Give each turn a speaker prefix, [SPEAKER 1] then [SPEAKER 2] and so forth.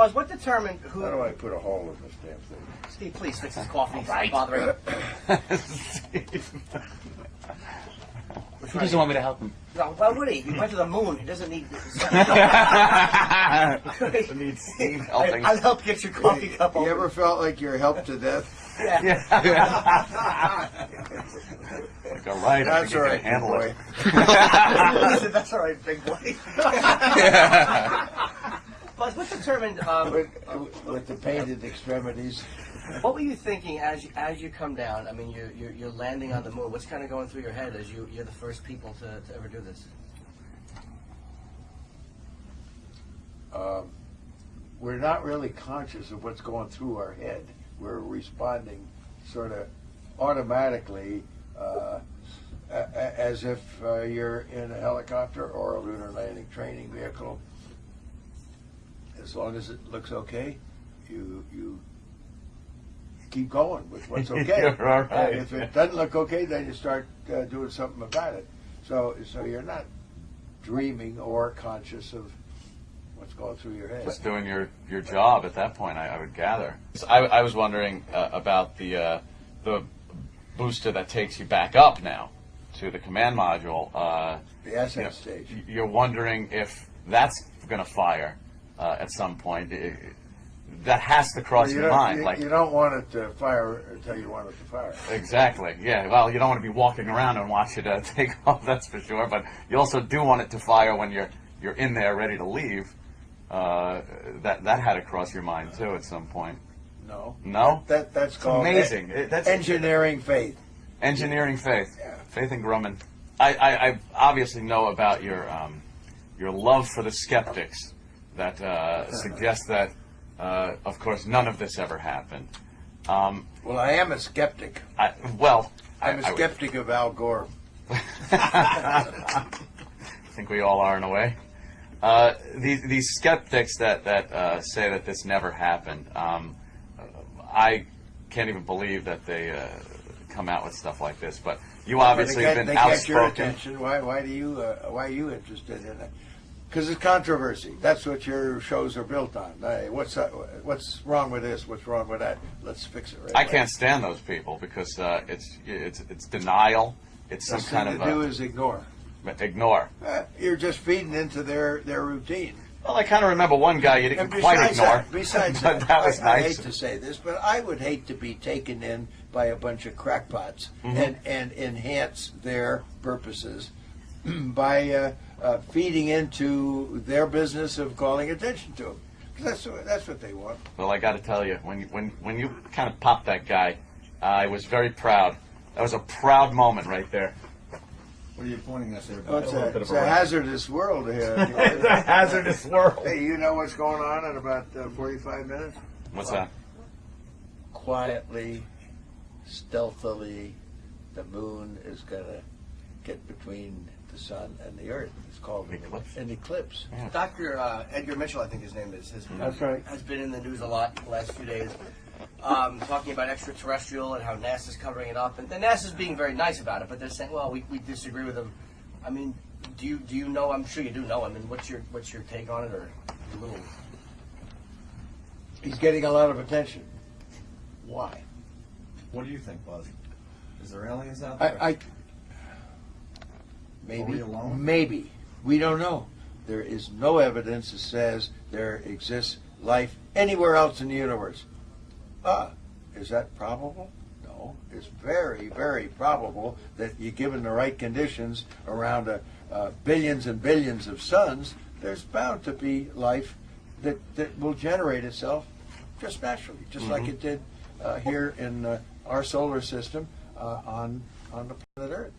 [SPEAKER 1] Buzz, what determined who...
[SPEAKER 2] How do I put a hole in this damn thing?
[SPEAKER 1] Steve, please fix his coffee. Right. Bothering him.
[SPEAKER 3] He doesn't want me to help him.
[SPEAKER 1] No, why would he? He went to the moon. He doesn't need...
[SPEAKER 3] He needs Steve helping.
[SPEAKER 1] I'll help get your coffee cup
[SPEAKER 2] You
[SPEAKER 1] over.
[SPEAKER 2] ever felt like you're helped to death?
[SPEAKER 1] Yeah.
[SPEAKER 3] Like, all right, I
[SPEAKER 2] That's
[SPEAKER 3] think
[SPEAKER 2] all
[SPEAKER 3] you
[SPEAKER 2] right,
[SPEAKER 3] can handle
[SPEAKER 2] boy.
[SPEAKER 3] it.
[SPEAKER 1] Listen, that's all right, big boy. Buzz, what determined...
[SPEAKER 2] With the painted extremities.
[SPEAKER 1] What were you thinking as you come down? I mean, you're landing on the moon. What's kind of going through your head as you're the first people to ever do this?
[SPEAKER 2] We're not really conscious of what's going through our head. We're responding sort of automatically as if you're in a helicopter or a lunar landing training vehicle. As long as it looks okay, you keep going with what's okay.
[SPEAKER 3] You're all right.
[SPEAKER 2] And if it doesn't look okay, then you start doing something about it. So you're not dreaming or conscious of what's going through your head.
[SPEAKER 3] Just doing your job at that point, I would gather. I was wondering about the booster that takes you back up now to the command module.
[SPEAKER 2] The ascent stage.
[SPEAKER 3] You're wondering if that's going to fire at some point. That has to cross your mind.
[SPEAKER 2] You don't want it to fire until you want it to fire.
[SPEAKER 3] Exactly. Yeah. Well, you don't want to be walking around and watch it take off. That's for sure. But you also do want it to fire when you're in there ready to leave. That had to cross your mind too at some point.
[SPEAKER 2] No.
[SPEAKER 3] No.
[SPEAKER 2] That's called
[SPEAKER 3] amazing. That's
[SPEAKER 2] engineering faith.
[SPEAKER 3] Engineering faith.
[SPEAKER 2] Yeah.
[SPEAKER 3] Faith in Grumman. I obviously know about your love for the skeptics that suggest that. Of course, none of this ever happened.
[SPEAKER 2] Well, I am a skeptic. I'm a skeptic of Al Gore.
[SPEAKER 3] I think we all are in a way. These skeptics that say that this never happened, I can't even believe that they come out with stuff like this. But you obviously have been
[SPEAKER 2] they get your
[SPEAKER 3] outspoken.
[SPEAKER 2] attention. Why are you interested in it? Because it's controversy. That's what your shows are built on. Hey, what's wrong with this? What's wrong with that? Let's fix it right
[SPEAKER 3] I
[SPEAKER 2] away.
[SPEAKER 3] can't stand those people because it's denial. It's some kind of
[SPEAKER 2] to do is ignore.
[SPEAKER 3] Ignore.
[SPEAKER 2] You're just feeding into their routine.
[SPEAKER 3] Well, I kind of remember one guy you didn't quite ignore.
[SPEAKER 2] Besides
[SPEAKER 3] but
[SPEAKER 2] that,
[SPEAKER 3] that was
[SPEAKER 2] I
[SPEAKER 3] nice.
[SPEAKER 2] hate to say this, but I would hate to be taken in by a bunch of crackpots and enhance their purposes by feeding into their business of calling attention to them. Because that's what they want.
[SPEAKER 3] Well, I got to tell you, when you kind of popped that guy, I was very proud. That was a proud moment right there.
[SPEAKER 4] What are you pointing us there?
[SPEAKER 2] Oh, it's a hazardous world here.
[SPEAKER 3] It's a hazardous world.
[SPEAKER 2] Hey, you know what's going on in about 45 minutes?
[SPEAKER 3] What's that?
[SPEAKER 2] Quietly, stealthily, the moon is going to get between the sun and the earth. It's called an eclipse.
[SPEAKER 3] Yeah.
[SPEAKER 1] Dr. Edgar Mitchell, I think his name is,
[SPEAKER 2] That's right.
[SPEAKER 1] has been in the news a lot the last few days, talking about extraterrestrial and how NASA's covering it up. And NASA's being very nice about it, but they're saying, well, we disagree with them. I mean, do you know? I'm sure you do know. I mean, what's your take on it, or your little?
[SPEAKER 2] He's getting a lot of attention. Why?
[SPEAKER 4] What do you think, Buzz? Is there aliens out there? Are we alone?
[SPEAKER 2] Maybe. We don't know. There is no evidence that says there exists life anywhere else in the universe. Is that probable? No. It's very, very probable that you're given the right conditions around billions and billions of suns, there's bound to be life that will generate itself just naturally, just like it did here in our solar system on the planet Earth.